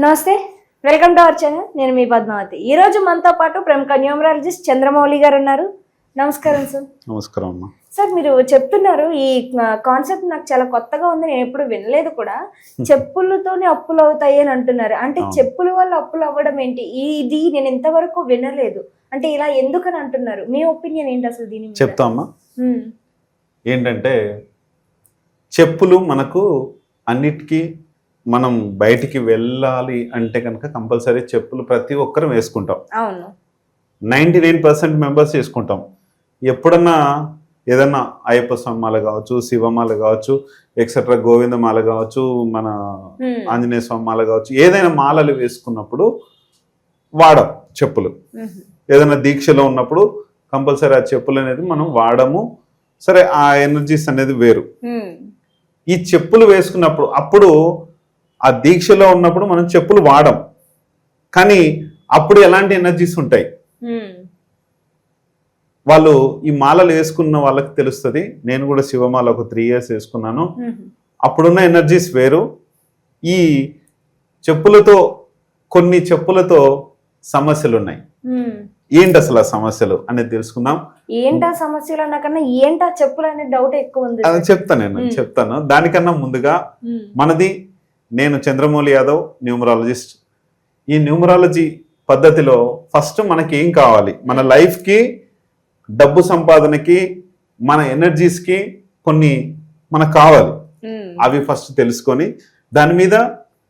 నమస్తే, welcome to our channel. నేను మీ పద్మావతి. ఈ రోజు మనతో పాటు ప్రముఖ న్యూమరాలజిస్ట్ చంద్రమౌళి గారు ఉన్నారు. నమస్కారం సార్. నమస్కారం అమ్మా. సార్, మీరు చెప్తున్నారు ఈ కాన్సెప్ట్ నాకు చాలా కొత్తగా ఉంది, నేను ఎప్పుడు వినలేదు కూడా. చెప్పులతోనే అప్పులు అవుతాయి అని అంటున్నారు. అంటే చెప్పుల వల్ల అప్పులు అవ్వడం ఏంటి? ఇది నేను ఇంతవరకు వినలేదు. అంటే ఇలా ఎందుకని అంటున్నారు? మీ ఒపీనియన్ ఏంటి అసలు దీని మీద? చెప్తా అమ్మా. ఏంటంటే చెప్పులు మనకు అన్నిటికీ మనం బయటికి వెళ్ళాలి అంటే కనుక కంపల్సరీ చెప్పులు ప్రతి ఒక్కరు వేసుకుంటాం. అవును, 99% మెంబర్స్ వేసుకుంటాం. ఎప్పుడన్నా ఏదన్నా అయ్యప్ప స్వామి మాల కావచ్చు, శివమాల కావచ్చు, ఎక్సెట్రా గోవిందమాల కావచ్చు, మన ఆంజనేయ స్వామి మాల కావచ్చు, ఏదైనా మాలలు వేసుకున్నప్పుడు వాడం చెప్పులు. ఏదైనా దీక్షలో ఉన్నప్పుడు కంపల్సరీ ఆ చెప్పులు అనేది మనం వాడము. సరే, ఆ ఎనర్జీస్ అనేది వేరు. ఈ చెప్పులు వేసుకున్నప్పుడు అప్పుడు ఆ దీక్షలో ఉన్నప్పుడు మనం చెప్పులు వాడం, కానీ అప్పుడు ఎలాంటి ఎనర్జీస్ ఉంటాయి వాళ్ళు ఈ మాలలు వేసుకున్న వాళ్ళకి తెలుస్తుంది. నేను కూడా శివమాల ఒక 3 years వేసుకున్నాను. అప్పుడున్న ఎనర్జీస్ వేరు. ఈ చెప్పులతో కొన్ని చెప్పులతో సమస్యలు ఉన్నాయి. ఏంటి అసలు ఆ సమస్యలు అనేది తెలుసుకుందాం. ఏంటా సమస్యలు అన్నకన్నా ఏంటా చెప్పులు అనే డౌట్ ఎక్కువ ఉంది. అది చెప్తాను. దానికన్నా ముందుగా మనది, నేను చంద్రమౌళి యాదవ్, న్యూమరాలజిస్ట్. ఈ న్యూమరాలజీ పద్ధతిలో ఫస్ట్ మనకి ఏం కావాలి, మన లైఫ్కి, డబ్బు సంపాదనకి, మన ఎనర్జీస్కి కొన్ని మనకు కావాలి. అవి ఫస్ట్ తెలుసుకొని దాని మీద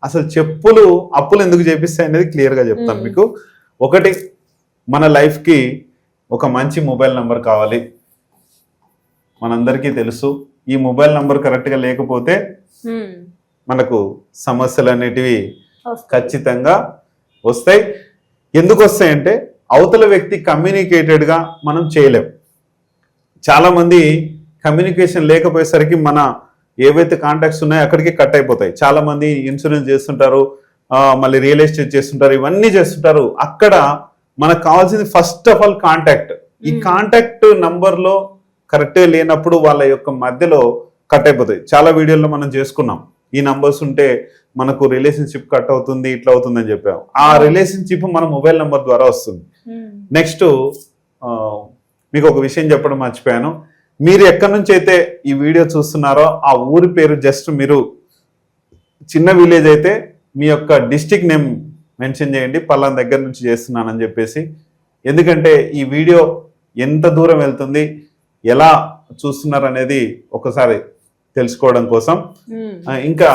అసలు చెప్పులు అప్పులు ఎందుకు చేపిస్తాయి అనేది క్లియర్గా చెప్తాను మీకు. ఒకటి, మన లైఫ్కి ఒక మంచి మొబైల్ నంబర్ కావాలి. మనందరికీ తెలుసు, ఈ మొబైల్ నంబర్ కరెక్ట్గా లేకపోతే మనకు సమస్యలు అనేటివి ఖచ్చితంగా వస్తాయి. ఎందుకు వస్తాయంటే అవతల వ్యక్తి కమ్యూనికేటెడ్గా మనం చేయలేం. చాలామంది కమ్యూనికేషన్ లేకపోయేసరికి మన ఏవైతే కాంటాక్ట్స్ ఉన్నాయో అక్కడికి కట్ అయిపోతాయి. చాలామంది ఇన్సూరెన్స్ చేస్తుంటారు, మళ్ళీ రియల్ ఎస్టేట్ చేస్తుంటారు, ఇవన్నీ చేస్తుంటారు. అక్కడ మనకు కావాల్సింది ఫస్ట్ ఆఫ్ ఆల్ కాంటాక్ట్. ఈ కాంటాక్ట్ నంబర్లో కరెక్ట్గా లేనప్పుడు వాళ్ళ యొక్క మధ్యలో కట్ అయిపోతాయి. చాలా వీడియోల్లో మనం చేసుకున్నాం, ఈ నంబర్స్ ఉంటే మనకు రిలేషన్షిప్ కట్ అవుతుంది, ఇట్లా అవుతుంది అని చెప్పాము. ఆ రిలేషన్షిప్ మన మొబైల్ నంబర్ ద్వారా వస్తుంది. నెక్స్ట్, మీకు ఒక విషయం చెప్పడం మర్చిపోయాను. మీరు ఎక్కడి నుంచి అయితే ఈ వీడియో చూస్తున్నారో ఆ ఊరి పేరు జస్ట్ మీరు చిన్న విలేజ్ అయితే మీ యొక్క డిస్టిక్ నేమ్ మెన్షన్ చేయండి, పలానా దగ్గర నుంచి చేస్తున్నానని చెప్పేసి. ఎందుకంటే ఈ వీడియో ఎంత దూరం వెళ్తుంది, ఎలా చూస్తున్నారు అనేది ఒకసారి తెలుసుకోవడం కోసం. ఇంకా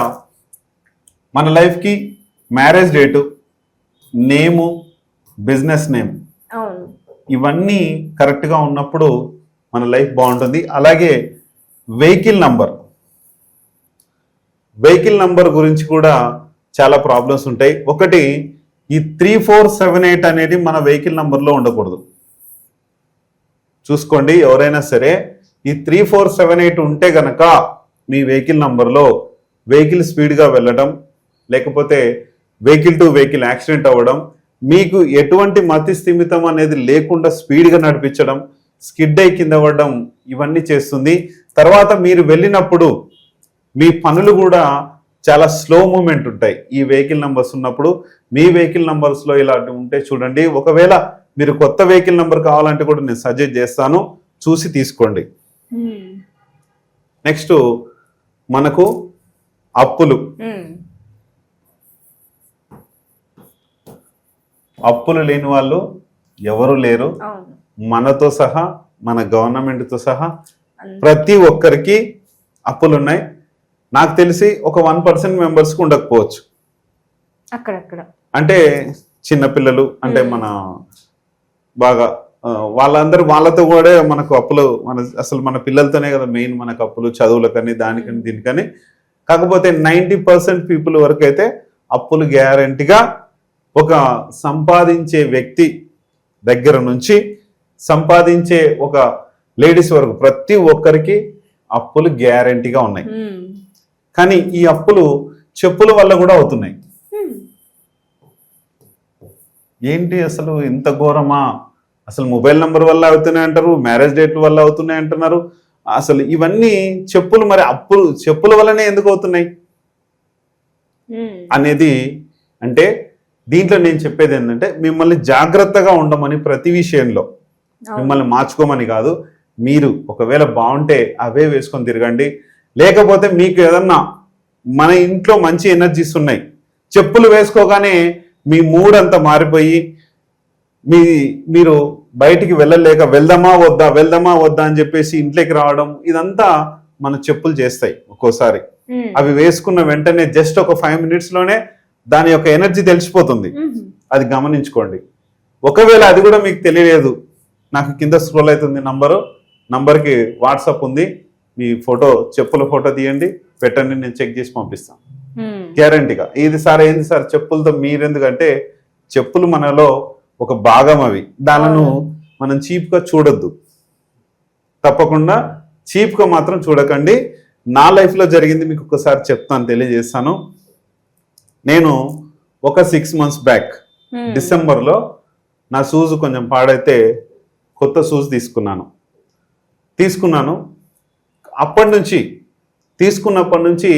మన లైఫ్కి మ్యారేజ్ డేటు, నేము, బిజినెస్ నేమ్, ఇవన్నీ కరెక్ట్గా ఉన్నప్పుడు మన లైఫ్ బాగుంటుంది. అలాగే వెహికల్ నంబర్ గురించి కూడా చాలా ప్రాబ్లమ్స్ ఉంటాయి. ఒకటి, ఈ 3478 అనేది మన వెహికల్ నంబర్లో ఉండకూడదు. చూసుకోండి, ఎవరైనా సరే ఈ 3478 ఉంటే గనక మీ వెహికల్ నంబర్లో వెహికల్ స్పీడ్గా వెళ్ళడం, లేకపోతే వెహికల్ టు వెహికల్ యాక్సిడెంట్ అవ్వడం, మీకు ఎటువంటి మతి స్థిమితం అనేది లేకుండా స్పీడ్గా నడిపించడం, స్కిడ్ అయి కింద పడడం, ఇవన్నీ చేస్తుంది. తర్వాత మీరు వెళ్ళినప్పుడు మీ పనులు కూడా చాలా స్లో మూమెంట్ ఉంటాయి ఈ వెహికల్ నంబర్స్ ఉన్నప్పుడు. మీ వెహికల్ నంబర్స్లో ఇలాంటివి ఉంటే చూడండి. ఒకవేళ మీరు కొత్త వెహికల్ నంబర్ కావాలంటే కూడా నేను సజెస్ట్ చేస్తాను, చూసి తీసుకోండి. నెక్స్ట్, మనకు అప్పులు లేని వాళ్ళు ఎవరు లేరు. మనతో సహా, మన గవర్నమెంట్తో సహా ప్రతి ఒక్కరికి అప్పులు ఉన్నాయి. నాకు తెలిసి ఒక 1% మెంబర్స్కి ఉండకపోవచ్చు. అక్కడక్కడ అంటే చిన్నపిల్లలు, అంటే మన బాగా వాళ్ళందరూ, వాళ్ళతో కూడా మనకు అప్పులు, అసలు మన పిల్లలతోనే కదా మెయిన్ మనకు అప్పులు, చదువులకని, దానికని, దీనికని. కాకపోతే 90% పీపుల్ వరకు అయితే అప్పులు గ్యారంటీగా, ఒక సంపాదించే వ్యక్తి దగ్గర నుంచి సంపాదించే ఒక లేడీస్ వరకు ప్రతి ఒక్కరికి అప్పులు గ్యారంటీగా ఉన్నాయి. కానీ ఈ అప్పులు చెప్పుల వల్ల కూడా అవుతున్నాయి. ఏంటి అసలు ఇంత ఘోరమా? అసలు మొబైల్ నంబర్ వల్ల అవుతున్నాయి అంటారు, మ్యారేజ్ డేట్ వల్ల అవుతున్నాయి అంటున్నారు. అసలు ఇవన్నీ చెప్పులు, మరి చెప్పుల వల్లనే ఎందుకు అవుతున్నాయి అనేది అంటే దీంట్లో నేను చెప్పేది ఏంటంటే మిమ్మల్ని జాగ్రత్తగా ఉండమని ప్రతి విషయంలో, మిమ్మల్ని మార్చుకోమని కాదు. మీరు ఒకవేళ బాగుంటే అవే వేసుకొని తిరగండి. లేకపోతే మీకు ఏదన్నా మన ఇంట్లో మంచి ఎనర్జీస్ ఉన్నాయి, చెప్పులు వేసుకోగానే మీ మూడ్ అంతా మారిపోయి మీరు బయటికి వెళ్ళలేక వెళ్దామా వద్దా అని చెప్పేసి ఇంట్లోకి రావడం, ఇదంతా మన చెప్పులు చేస్తాయి ఒక్కోసారి. అవి వేసుకున్న వెంటనే జస్ట్ ఒక 5 minutes లోనే దాని యొక్క ఎనర్జీ తెలిసిపోతుంది. అది గమనించుకోండి. ఒకవేళ అది కూడా మీకు తెలియలేదు, నాకు కింద స్క్రోల్ అవుతుంది నంబర్కి వాట్సాప్ ఉంది, మీ చెప్పుల ఫోటో తీయండి, పెట్టండి, నేను చెక్ చేసి పంపిస్తాను గ్యారంటీగా. ఏంది సార్ చెప్పులతో మీరెందుకంటే చెప్పులు మనలో ఒక భాగం, అవి దానిను మనం చీప్గా చూడొద్దు. తప్పకుండా చీప్గా మాత్రం చూడకండి. నా లైఫ్లో జరిగింది మీకు ఒకసారి చెప్తాను, తెలియజేస్తాను. నేను ఒక 6 months బ్యాక్ డిసెంబర్లో నా షూస్ కొంచెం పాడైతే కొత్త షూస్ తీసుకున్నాను. తీసుకున్నప్పటి నుంచి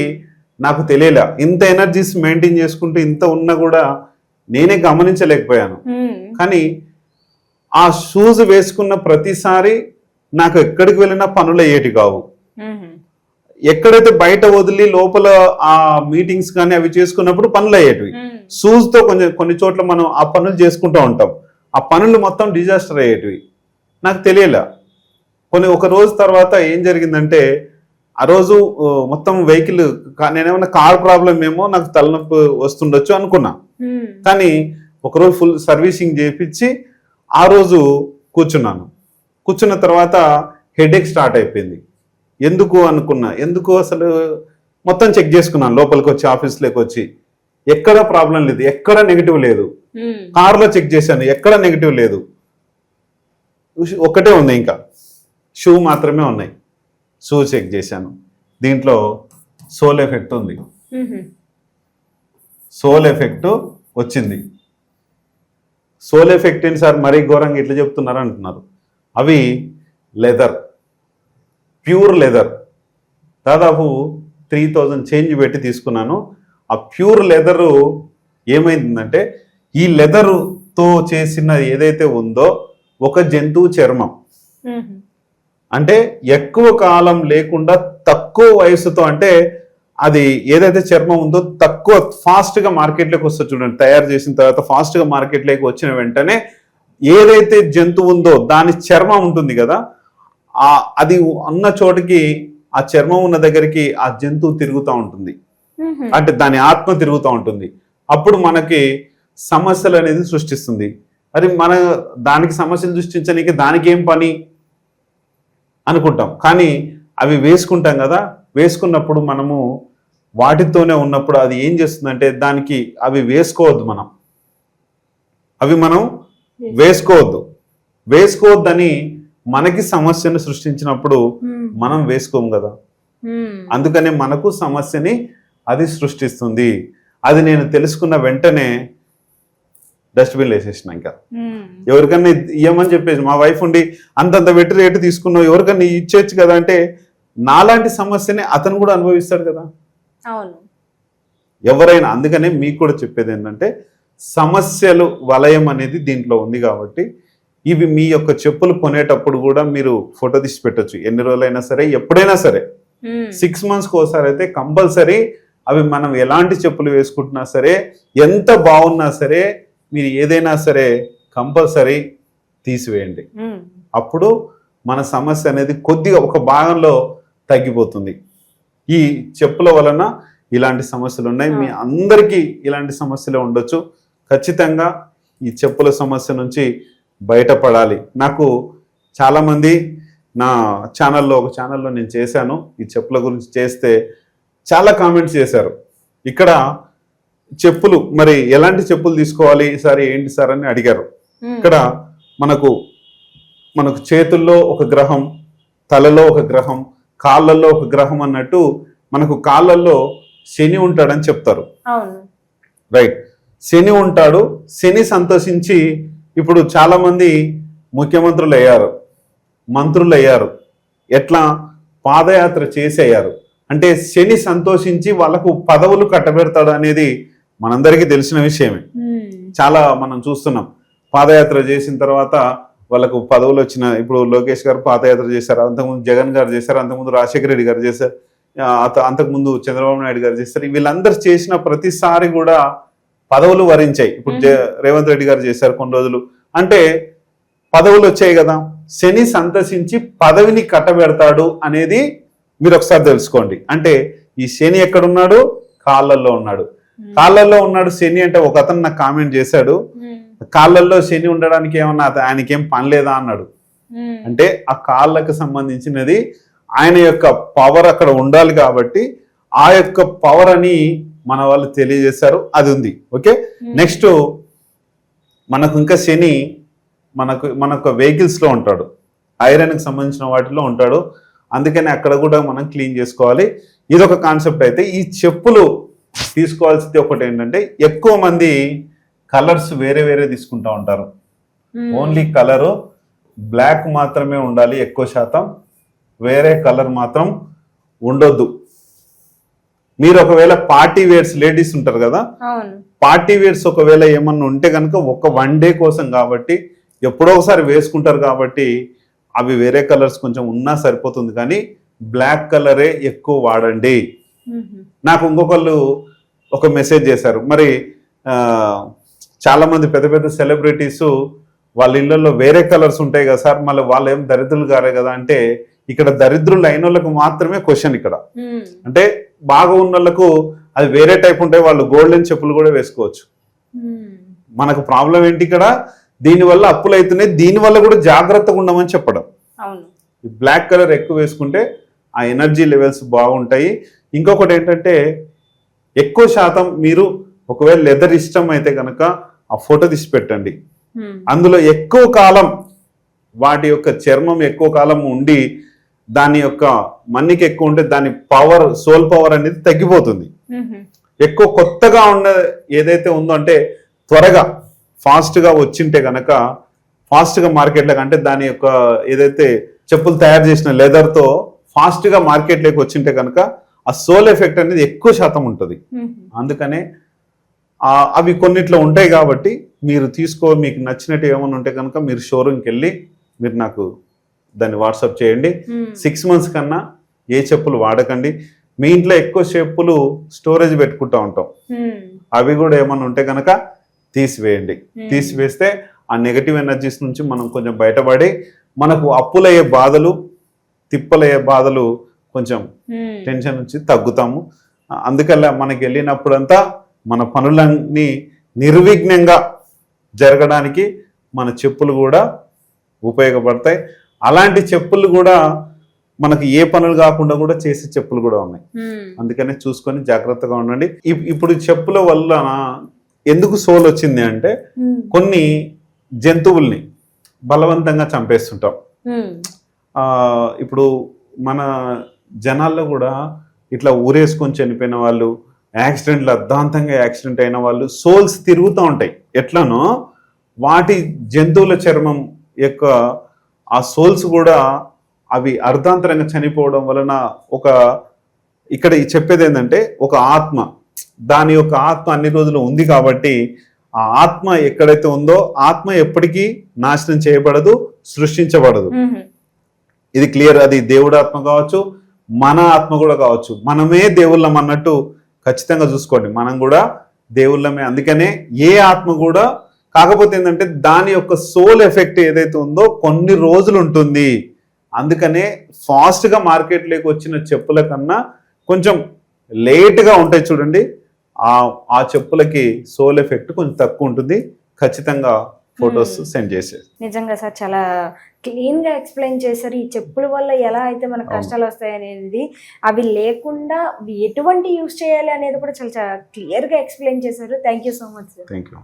నాకు తెలియలే, ఇంత ఎనర్జీస్ మెయింటైన్ చేసుకుంటూ ఇంత ఉన్నా కూడా నేనే గమనించలేకపోయాను. కానీ ఆ షూస్ వేసుకున్న ప్రతిసారి నాకు ఎక్కడికి వెళ్ళినా పనులు అయ్యేటి కావు. ఎక్కడైతే బయట వదిలి లోపల ఆ మీటింగ్స్ కానీ అవి చేసుకున్నప్పుడు పనులు అయ్యేటివి. షూస్ తో కొన్ని చోట్ల మనం ఆ పనులు చేసుకుంటూ ఉంటాం, ఆ పనులు మొత్తం డిజాస్టర్ అయ్యేటివి. నాకు తెలియలే. ఒక రోజు తర్వాత ఏం జరిగిందంటే, ఆ రోజు మొత్తం వెహికల్, నేనేమన్నా కార్ ప్రాబ్లం ఏమో, నాకు తలనొప్పి వస్తుండొచ్చు అనుకున్నా. కానీ ఒకరోజు ఫుల్ సర్వీసింగ్ చేయించి ఆ రోజు కూర్చున్న తర్వాత హెడేక్ స్టార్ట్ అయిపోయింది. ఎందుకు అసలు మొత్తం చెక్ చేసుకున్నాను. లోపలికి వచ్చి ఆఫీస్లోకి వచ్చి ఎక్కడ ప్రాబ్లం లేదు, ఎక్కడ నెగిటివ్ లేదు. కార్లో చెక్ చేశాను, ఎక్కడ నెగిటివ్ లేదు. ఒక్కటే ఉంది, ఇంకా షూ మాత్రమే ఉన్నాయి. షూ చెక్ చేశాను, దీంట్లో సోల్ ఎఫెక్ట్ ఉంది. సోల్ ఎఫెక్ట్ వచ్చింది. సోల్ ఎఫెక్ట్ ఏంటి సార్ మరీ ఘోరంగా ఇట్లా చెప్తున్నారు అంటున్నారు. అవి లెదర్, ప్యూర్ లెదర్, దాదాపు 3000 చేంజ్ పెట్టి తీసుకున్నాను. ఆ ప్యూర్ లెదరు ఏమైందంటే, ఈ లెదరుతో చేసిన ఏదైతే ఉందో ఒక జంతువు చర్మం, అంటే ఎక్కువ కాలం లేకుండా తక్కువ వయసుతో, అంటే అది ఏదైతే చర్మం ఉందో తక్కువ ఫాస్ట్గా మార్కెట్లోకి వస్తుంది చూడండి. తయారు చేసిన తర్వాత ఫాస్ట్గా మార్కెట్లోకి వచ్చిన వెంటనే ఏదైతే జంతువు ఉందో దాని చర్మం ఉంటుంది కదా, అది ఉన్న చోటికి, ఆ చర్మం ఉన్న దగ్గరికి ఆ జంతువు తిరుగుతూ ఉంటుంది, అంటే దాని ఆత్మ తిరుగుతూ ఉంటుంది. అప్పుడు మనకి సమస్యలు అనేది సృష్టిస్తుంది. అది దానికి సమస్యలు సృష్టించడానికి దానికి ఏం పని అనుకుంటాం. కానీ అవి వేసుకుంటాం కదా, వేసుకున్నప్పుడు మనము వాటితోనే ఉన్నప్పుడు అది ఏం చేస్తుందంటే, దానికి అవి వేసుకోవద్దు, మనం వేసుకోవద్దని మనకి సమస్యను సృష్టించినప్పుడు మనం వేసుకోము కదా. అందుకనే మనకు సమస్యని అది సృష్టిస్తుంది. అది నేను తెలుసుకున్న వెంటనే డస్ట్బిన్ వేసేసిన. ఇంకా ఎవరికన్నా ఇవ్వమని చెప్పేసి, మా వైఫ్ ఉండి అంతంత పెట్టి రేటు తీసుకున్నావు, ఎవరికన్నా ఇచ్చేయచ్చు కదా అంటే, నాలాంటి సమస్యని అతను కూడా అనుభవిస్తాడు కదా ఎవరైనా. అందుకనే మీకు కూడా చెప్పేది ఏంటంటే, సమస్యలు వలయం అనేది దీంట్లో ఉంది కాబట్టి, ఇవి మీ యొక్క చెప్పులు కొనేటప్పుడు కూడా మీరు ఫోటో తీసి పెట్టచ్చు. ఎన్ని రోజులైనా సరే, ఎప్పుడైనా సరే, 6 monthsకి ఒకసారి అయితే కంపల్సరీ అవి మనం ఎలాంటి చెప్పులు వేసుకుంటున్నా సరే, ఎంత బాగున్నా సరే, మీరు ఏదైనా సరే కంపల్సరీ తీసివేయండి. అప్పుడు మన సమస్య అనేది కొద్దిగా ఒక భాగంలో తగ్గిపోతుంది. ఈ చెప్పుల వలన ఇలాంటి సమస్యలు ఉన్నాయి. మీ అందరికీ ఇలాంటి సమస్యలు ఉండొచ్చు. ఖచ్చితంగా ఈ చెప్పుల సమస్య నుంచి బయటపడాలి. నాకు చాలామంది నా ఒక ఛానల్లో నేను చేశాను, ఈ చెప్పుల గురించి చేస్తే చాలా కామెంట్స్ చేశారు. ఇక్కడ చెప్పులు, మరి ఎలాంటి చెప్పులు తీసుకోవాలి సార్, ఏంటి సార్ అని అడిగారు. ఇక్కడ మనకు చేతుల్లో ఒక గ్రహం, తలలో ఒక గ్రహం, కాళ్ళల్లో ఒక గ్రహం అన్నట్టు, మనకు కాళ్ళల్లో శని ఉంటాడని చెప్తారు. రైట్, శని ఉంటాడు. శని సంతోషించి ఇప్పుడు చాలా మంది ముఖ్యమంత్రులు అయ్యారు, మంత్రులు అయ్యారు. ఎట్లా? పాదయాత్ర చేసి అయ్యారు. అంటే శని సంతోషించి వాళ్ళకు పదవులు కట్టబెడతాడు అనేది మనందరికీ తెలిసిన విషయమే. చాలా మనం చూస్తున్నాం. పాదయాత్ర చేసిన తర్వాత వాళ్ళకు పదవులు వచ్చిన, ఇప్పుడు లోకేష్ గారు పాదయాత్ర చేశారు, అంతకుముందు జగన్ గారు చేశారు, అంతకుముందు రాజశేఖర రెడ్డి గారు చేశారు, అంతకుముందు చంద్రబాబు నాయుడు గారు చేశారు. వీళ్ళందరూ చేసిన ప్రతిసారి కూడా పదవులు వరించాయి. ఇప్పుడు రేవంత్ రెడ్డి గారు చేశారు కొన్ని రోజులు, అంటే పదవులు వచ్చాయి కదా. శని సంతసించి పదవిని కట్టబెడతాడు అనేది మీరు ఒకసారి తెలుసుకోండి. అంటే ఈ శని ఎక్కడున్నాడు? కాళ్ళల్లో ఉన్నాడు. కాళ్ళల్లో ఉన్నాడు శని అంటే ఒక అతను నాకు కామెంట్ చేశాడు, కాళ్ళల్లో శని ఉండడానికి ఏమన్నా ఆయనకేం పని లేదా అన్నాడు. అంటే ఆ కాళ్ళకు సంబంధించినది ఆయన యొక్క పవర్ అక్కడ ఉండాలి కాబట్టి ఆ యొక్క పవర్ అని మన వాళ్ళు తెలియజేశారు. అది ఉంది. ఓకే, నెక్స్ట్ మనకు ఇంకా శని మనకు వెహికల్స్ లో ఉంటాడు, ఐరన్ కి సంబంధించిన వాటిలో ఉంటాడు. అందుకని అక్కడ కూడా మనం క్లీన్ చేసుకోవాలి. ఇది ఒక కాన్సెప్ట్. అయితే ఈ చెప్పులు తీసుకోవాల్సింది ఒకటి ఏంటంటే, ఎక్కువ మంది కలర్స్ వేరే వేరే తీసుకుంటా ఉంటారు. ఓన్లీ కలరు బ్లాక్ మాత్రమే ఉండాలి ఎక్కువ శాతం, వేరే కలర్ మాత్రం ఉండొద్దు. మీరు ఒకవేళ పార్టీ వేర్స్, లేడీస్ ఉంటారు కదా, పార్టీ వేర్స్ ఒకవేళ ఏమన్నా ఉంటే కనుక ఒక 1 డే కోసం కాబట్టి ఎప్పుడో ఒకసారి వేసుకుంటారు కాబట్టి అవి వేరే కలర్స్ కొంచెం ఉన్నా సరిపోతుంది, కానీ బ్లాక్ కలరే ఎక్కువ వాడండి. నాకు ఇంకొకళ్ళు ఒక మెసేజ్ చేశారు, మరి చాలా మంది పెద్ద పెద్ద సెలబ్రిటీస్ వాళ్ళ ఇళ్లలో వేరే కలర్స్ ఉంటాయి కదా సార్, మళ్ళీ వాళ్ళు ఏం దరిద్రులు కారే కదా అంటే, ఇక్కడ దరిద్రులు అయిన వాళ్ళకు మాత్రమే క్వశ్చన్ ఇక్కడ. అంటే బాగా ఉన్న వాళ్ళకు అది వేరే టైప్ ఉంటాయి, వాళ్ళు గోల్డెన్ చెప్పులు కూడా వేసుకోవచ్చు. మనకు ప్రాబ్లం ఏంటి ఇక్కడ? దీనివల్ల అప్పులు అవుతున్నాయి, దీనివల్ల కూడా జాగ్రత్తగా ఉండమని చెప్పడం. బ్లాక్ కలర్ ఎక్కువ వేసుకుంటే ఆ ఎనర్జీ లెవెల్స్ బాగుంటాయి. ఇంకొకటి ఏంటంటే, ఎక్కువ శాతం మీరు ఒకవేళ లెదర్ ఇష్టం అయితే కనుక ఆ ఫోటో తీసి పెట్టండి. అందులో ఎక్కువ కాలం వాటి యొక్క చర్మం ఎక్కువ కాలం ఉండి దాని యొక్క మన్నిక ఎక్కువ ఉంటే దాని పవర్, సోల్ పవర్ అనేది తగ్గిపోతుంది. ఎక్కువ కొత్తగా ఉన్న ఏదైతే ఉందో అంటే త్వరగా ఫాస్ట్ గా వచ్చింటే కనుక, ఫాస్ట్ గా మార్కెట్లోకి, అంటే దాని యొక్క ఏదైతే చెప్పులు తయారు చేసిన లెదర్ తో ఫాస్ట్ గా మార్కెట్లోకి వచ్చింటే కనుక ఆ సోల్ ఎఫెక్ట్ అనేది ఎక్కువ శాతం ఉంటుంది. అందుకనే అవి కొన్నిట్లో ఉంటాయి కాబట్టి మీరు మీకు నచ్చినట్టు ఏమైనా ఉంటే కనుక మీరు షోరూమ్కి వెళ్ళి మీరు నాకు దాన్ని వాట్సాప్ చేయండి. 6 months కన్నా ఏ చెప్పులు వాడకండి. మీ ఇంట్లో ఎక్కువ చెప్పులు స్టోరేజ్ పెట్టుకుంటా ఉంటాం, అవి కూడా ఏమైనా ఉంటే కనుక తీసివేయండి. తీసివేస్తే ఆ నెగటివ్ ఎనర్జీస్ నుంచి మనం కొంచెం బయటపడి మనకు అప్పులయ్యే బాధలు, తిప్పలయ్యే బాధలు, కొంచెం టెన్షన్ నుంచి తగ్గుతాము. అందుకల్లా మనకి వెళ్ళినప్పుడంతా మన పనులన్నీ నిర్విఘ్నంగా జరగడానికి మన చెప్పులు కూడా ఉపయోగపడతాయి. అలాంటి చెప్పులు కూడా మనకు ఏ పనులు కాకుండా కూడా చేసే చెప్పులు కూడా ఉన్నాయి. అందుకనే చూసుకొని జాగ్రత్తగా ఉండండి. ఇప్పుడు చెప్పుల వల్ల ఎందుకు సోల్ వచ్చింది అంటే, కొన్ని జంతువుల్ని బలవంతంగా చంపేస్తుంటాం. ఇప్పుడు మన జనాల్లో కూడా ఇట్లా ఊరేసుకొని చనిపోయిన వాళ్ళు, యాక్సిడెంట్లు, అర్ధాంతంగా యాక్సిడెంట్ అయిన వాళ్ళు సోల్స్ తిరుగుతూ ఉంటాయి. ఎట్లనో వాటి జంతువుల చర్మం యొక్క ఆ సోల్స్ కూడా అవి అర్ధాంతరంగా చనిపోవడం వలన ఇక్కడ చెప్పేది ఏంటంటే, ఒక ఆత్మ, దాని యొక్క ఆత్మ అన్ని రోజులు ఉంది కాబట్టి ఆ ఆత్మ ఎక్కడైతే ఉందో ఆత్మ ఎప్పటికీ నాశనం చేయబడదు, సృష్టించబడదు. ఇది క్లియర్. అది దేవుడి ఆత్మ కావచ్చు, మన ఆత్మ కూడా కావచ్చు. మనమే దేవుళ్ళం అన్నట్టు ఖచ్చితంగా చూసుకోండి, మనం కూడా దేవుళ్ళమే. అందుకనే ఏ ఆత్మ కూడా, కాకపోతే ఏంటంటే దాని యొక్క సోల్ ఎఫెక్ట్ ఏదైతే ఉందో కొన్ని రోజులు ఉంటుంది. అందుకనే ఫాస్ట్గా మార్కెట్లోకి వచ్చిన చెప్పుల కన్నా కొంచెం లేట్గా ఉంటాయి చూడండి, ఆ చెప్పులకి సోల్ ఎఫెక్ట్ కొంచెం తక్కువ ఉంటుంది. ఖచ్చితంగా ఫొటోస్ సెండ్ చేసేది. నిజంగా సార్ చాలా క్లీన్ గా ఎక్స్ప్లెయిన్ చేశారు. ఈ చెప్పుల వల్ల ఎలా అయితే మనకు కష్టాలు వస్తాయి అనేది, అవి లేకుండా ఎటువంటి యూజ్ చేయాలి అనేది కూడా చాలా క్లియర్ గా ఎక్స్ప్లెయిన్ చేశారు. Thank you so much sir. Thank you.